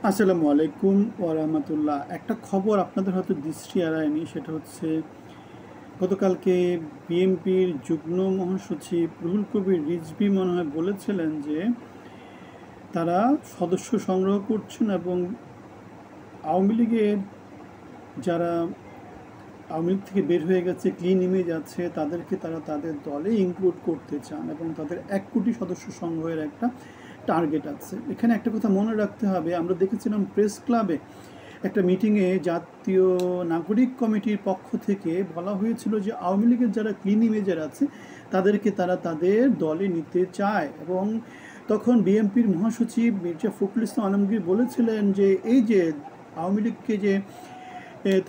আসসালামু আলাইকুম ওয়া রাহমাতুল্লাহ। একটা খবর আপনাদের হয়তো দৃষ্টি এড়ায়নি, সেটা হচ্ছে গতকালকে বিএনপির যুগ্ম মহাসচিব রুহুল কবির রিজভী মনে হয় বলেছিলেন যে তারা সদস্য সংগ্রহ করছেন এবং আওয়ামী লীগের যারা আওয়ামী লীগ থেকে বের হয়ে গেছে, ক্লিন ইমেজ আছে, তাদেরকে তারা তাদের দলে ইনক্লুড করতে চান এবং তাদের 1 কোটি সদস্য সংগ্রহের একটা টার্গেট আছে। এখানে একটা কথা মনে রাখতে হবে, আমরা দেখেছিলাম প্রেস ক্লাবে একটা মিটিংয়ে জাতীয় নাগরিক কমিটির পক্ষ থেকে বলা হয়েছিল যে আওয়ামী লীগের যারা ক্লিন ইমেজের আছে তাদেরকে তারা তাদের দলে নিতে চায় এবং তখন বিএনপির মহাসচিব মির্জা ফখরুল ইসলাম আলমগীর বলেছিলেন যে এই যে আওয়ামী লীগকে যে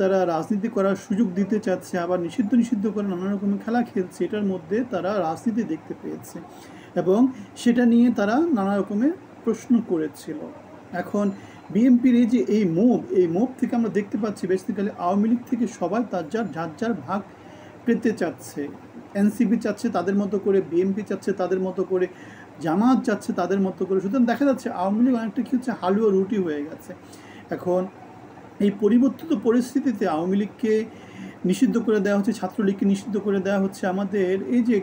তারা রাজনীতি করার সুযোগ দিতে চাচ্ছে, আবার নিষিদ্ধ করে নানা রকমের খেলা খেলছে, এটার মধ্যে তারা রাজনীতি দেখতে পেয়েছে এবং সেটা নিয়ে তারা নানা রকমের প্রশ্ন করেছিল। এখন বিএনপির এই যে এই মুভ থেকে আমরা দেখতে পাচ্ছি বেসিক্যালি আওয়ামী লীগ থেকে সবাই যার ভাগ পেতে চাচ্ছে। এনসিপি চাচ্ছে তাদের মতো করে, বিএনপি চাচ্ছে তাদের মতো করে, জামাত চাচ্ছে তাদের মতো করে। সুতরাং দেখা যাচ্ছে আওয়ামী লীগ অনেকটা কি হচ্ছে, হালুয়া রুটি হয়ে গেছে। এখন এই পরিবর্তিত পরিস্থিতিতে আওয়ামী লীগকে নিষিদ্ধ করে দেওয়া হচ্ছে, ছাত্রলীগকে নিষিদ্ধ করে দেওয়া হচ্ছে। আমাদের এই যে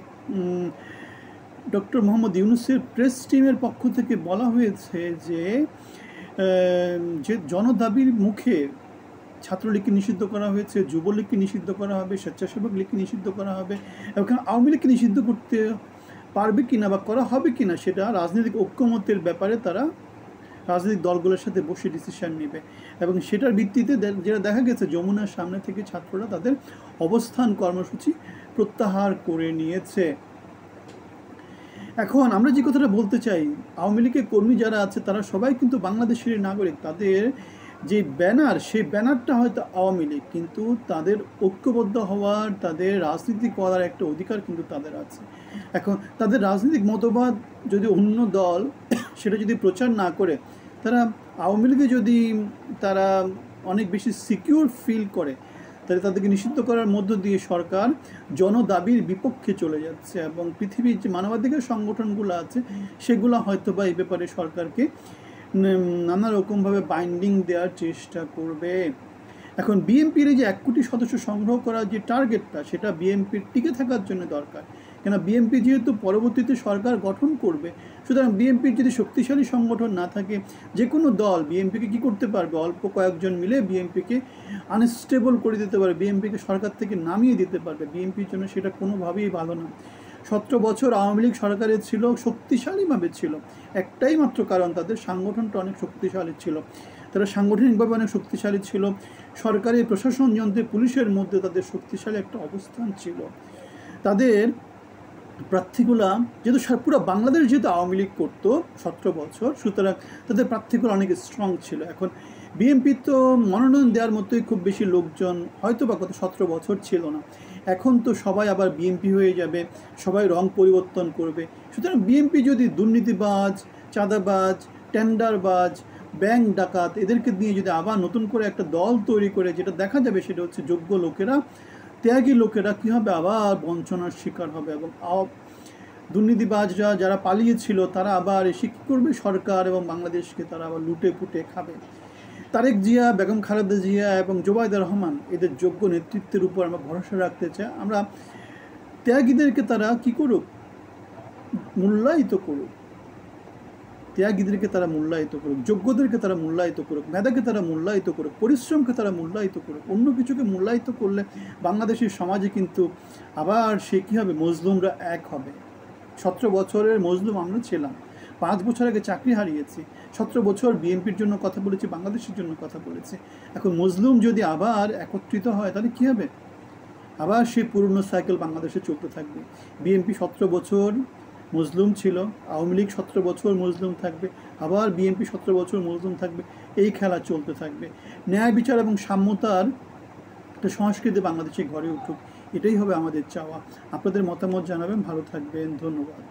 ডক্টর মোহাম্মদ ইউনূসের প্রেস টিমের পক্ষ থেকে বলা হয়েছে যে জনদাবির মুখে ছাত্রলীগকে নিষিদ্ধ করা হয়েছে, যুবলীগকে নিষিদ্ধ করা হবে, স্বেচ্ছাসেবক লীগকে নিষিদ্ধ করা হবে এবং আওয়ামী লীগকে নিষিদ্ধ করতে পারবে কিনা বা করা হবে কিনা সেটা রাজনৈতিক ঐক্যমত্যের ব্যাপারে তারা রাজনৈতিক দলগুলোর সাথে বসে ডিসিশন নেবে এবং সেটার ভিত্তিতে যেটা দেখা গেছে যমুনার সামনে থেকে ছাত্ররা তাদের অবস্থান কর্মসূচি প্রত্যাহার করে নিয়েছে। এখন আমরা যে কথাটা বলতে চাই, আওয়ামী লীগের কর্মী যারা আছে তারা সবাই কিন্তু বাংলাদেশের নাগরিক। তাদের যে ব্যানার, সেই ব্যানারটা হয়তো আওয়ামী লীগ, কিন্তু তাদের ঐক্যবদ্ধ হওয়ার, তাদের রাজনীতি করার একটা অধিকার কিন্তু তাদের আছে। এখন তাদের রাজনৈতিক মতবাদ যদি অন্য দল সেটা যদি প্রচার না করে, তারা আওয়ামী লীগে যদি তারা অনেক বেশি সিকিউর ফিল করে, তাহলে তাদেরকে নিষিদ্ধ করার মধ্য দিয়ে সরকার জনদাবির বিপক্ষে চলে যাচ্ছে এবং পৃথিবীর যে মানবাধিকার সংগঠনগুলো আছে সেগুলো হয়তো বা এই ব্যাপারে সরকারকে নানা রকমভাবে বাইন্ডিং দেওয়ার চেষ্টা করবে। এখন বিএনপির এই যে 1 কোটি সদস্য সংগ্রহ করার যে টার্গেটটা, সেটা বিএনপির টিকে থাকার জন্য দরকার। কেন বিএনপি যেহেতু পরবর্তীতে সরকার গঠন করবে, সুতরাং বিএনপির যদি শক্তিশালী সংগঠন না থাকে, যে কোনো দল বিএনপিকে কী করতে পারবে, অল্প কয়েকজন মিলে বিএনপিকে আনস্টেবল করে দিতে পারবে, বিএনপিকে সরকার থেকে নামিয়ে দিতে পারবে। বিএনপির জন্য সেটা কোনোভাবেই ভালো না। 17 বছর আওয়ামী লীগ সরকারে ছিল, শক্তিশালীভাবে ছিল, একটাই মাত্র কারণ, তাদের সংগঠনটা অনেক শক্তিশালী ছিল, তারা সাংগঠনিকভাবে অনেক শক্তিশালী ছিল, সরকারি প্রশাসন যন্ত্রে পুলিশের মধ্যে তাদের শক্তিশালী একটা অবস্থান ছিল। তাদের প্রার্থীগুলা যেহেতু পুরো বাংলাদেশ যেহেতু আওয়ামী লীগ করতো 17 বছর, সুতরাং তাদের প্রার্থীগুলো অনেক স্ট্রং ছিল। এখন বিএনপি তো মনোনয়ন দেওয়ার মতোই খুব বেশি লোকজন হয়তো বা গত 17 বছর ছিল না। এখন তো সবাই আবার বিএনপি হয়ে যাবে, সবাই রং পরিবর্তন করবে। সুতরাং বিএনপি যদি দুর্নীতিবাজ, চাঁদাবাজ, টেন্ডারবাজ, ব্যাংক ডাকাত এদেরকে নিয়ে যদি আবার নতুন করে একটা দল তৈরি করে, যেটা দেখা যাবে সেটা হচ্ছে যোগ্য লোকেরা, ত্যাগী লোকেরা কী হবে, আবার বঞ্চনার শিকার হবে এবং দুর্নীতিবাজরা যারা পালিয়েছিল তারা আবার এসে কী করবে, সরকার এবং বাংলাদেশকে তারা আবার লুটে পুটে খাবে। তারেক জিয়া, বেগম খালেদা জিয়া এবং জোবাইদা রহমান এদের যোগ্য নেতৃত্বের উপর আমরা ভরসা রাখতে চাই। আমরা ত্যাগীদেরকে তারা কী করুক, মূল্যায়িত করুক, ত্যাগীদেরকে তারা মূল্যায়িত করুক, যোগ্যদেরকে তারা মূল্যায়িত করুক, মেধাকে তারা মূল্যায়িত করুক, পরিশ্রমকে তারা মূল্যায়িত করুক। অন্য কিছুকে মূল্যায়িত করলে বাংলাদেশের সমাজে কিন্তু আবার সে কী হবে, মজলুমরা এক হবে। 17 বছরের মজলুম আমরা ছিলাম, 5 বছর আগে চাকরি হারিয়েছি, 17 বছর বিএনপির জন্য কথা বলেছি, বাংলাদেশের জন্য কথা বলেছি। এখন মজলুম যদি আবার একত্রিত হয় তাহলে কী হবে, আবার সেই পুরনো সাইকেল বাংলাদেশে চলতে থাকবে। বিএনপি 17 বছর মজলুম ছিল, আওয়ামী লীগ 17 বছর মজলুম থাকবে, আবার বিএনপি 17 বছর মজলুম থাকবে, এই খেলা চলতে থাকবে। ন্যায় বিচার এবং সাম্যতার একটা সংস্কৃতি বাংলাদেশে গড়ে উঠুক, এটাই হবে আমাদের চাওয়া। আপনাদের মতামত জানাবেন, ভালো থাকবেন, ধন্যবাদ।